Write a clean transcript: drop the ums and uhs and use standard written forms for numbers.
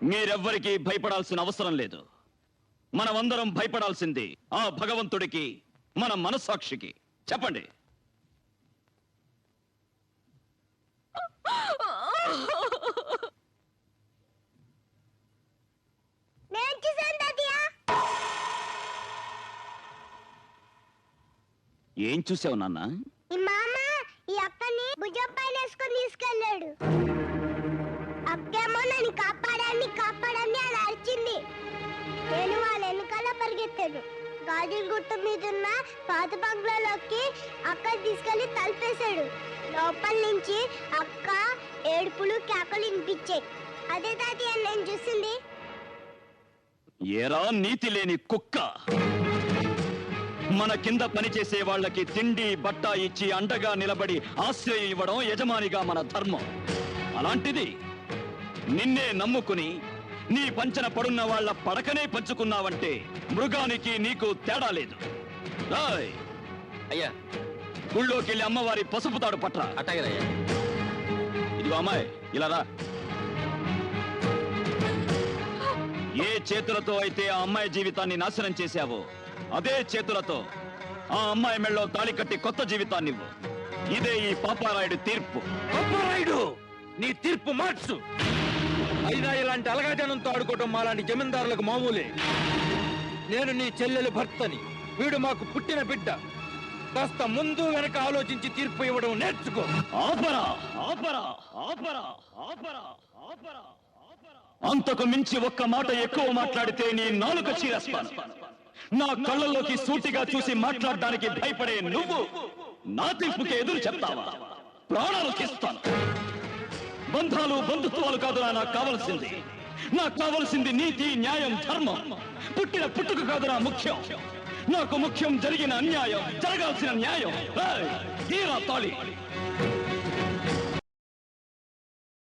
మీరెవ్వరికీ భయపడాల్సిన అవసరం లేదు. మనమందరం భయపడాల్సింది ఆ భగవంతుడికి, మన మనస్సాక్షికి. చెప్పండి. ఏం చూసావు నాన్న? ఈ మామ ఈ అక్కని భుజం పైన వేసుకొని తీసుకెళ్ళాడు. అక్కేమో నన్ను కాపాడాన్ని కాపాడాన్ని అని అరిచింది. నేను వాళ్ళ వెనకాల పరిగెత్తాడు. గాజుల గుట్ట మీద ఉన్న పాత బంగ్లాలోకి అక్క తీసుకెళ్లి తలుపేశాడు. లోపల నుంచి అక్క ఏడుపులు కేకలు వినిపించాయి. అదే తాతయ్య నేను చూసింది. ఏరా నీతి లేని కుక్క! మన కింద పనిచేసే వాళ్ళకి తిండి బట్ట ఇచ్చి అండగా నిలబడి ఆశ్రయం ఇవ్వడం యజమానిగా మన ధర్మం. అలాంటిది నిన్నే నమ్ముకుని నీ పంచన పడున్న వాళ్ళ పడకనే పంచుకున్నావంటే మృగానికి నీకు తేడా లేదు. రాయ్ అయ్యా, గుళ్ళోకి వెళ్ళి అమ్మవారి పసుపు తాడు పట్రా. అట్టగదయ్యా. ఇదిగో అమ్మాయి, ఇలా రా. ఏ చేతులతో అయితే ఆ అమ్మాయి జీవితాన్ని నాశనం చేశావో అదే చేతులతో ఆ అమ్మాయి మెళ్ళలో తాళి కట్టి కొత్త జీవితాన్ని ఇవ్వు. ఇదే ఈ పాపారాయుడు తీర్పు. పాపారాయుడు, నీ తీర్పు మార్చు. అయినా ఇలాంటి అలగాజనంతో ఆడుకోవటం మాలాంటి జమీందారులకు మామూలే. నేను నీ చెల్లెలు భర్తని, వీడు మాకు పుట్టిన బిడ్డ. కాస్త ముందు వెనక ఆలోచించి తీర్పు ఇవ్వడం నేర్చుకో. ఆపరా ఆపరా ఆపరా ఆపరా ఆపరా ఆపరా. అంతకు మించి ఒక్క మాట ఎక్కువ మాట్లాడితే నీ నాలుక చీరేస్తాను. నా కళ్ళల్లోకి సూటిగా చూసి మాట్లాడడానికి భయపడే నువ్వు నా తీర్పుకి ఎదురు చెప్తావా? ప్రాణాలు తీస్తాను. బంధాలు బంధుత్వాలు కాదురా నాకు కావలసింది. నాకు కావలసింది నీతి, న్యాయం, ధర్మం. పుట్టిన పుట్టుక కాదురా ముఖ్యం. నాకు ముఖ్యం జరిగిన అన్యాయం, జరగాల్సిన న్యాయం. తీరా తాళి.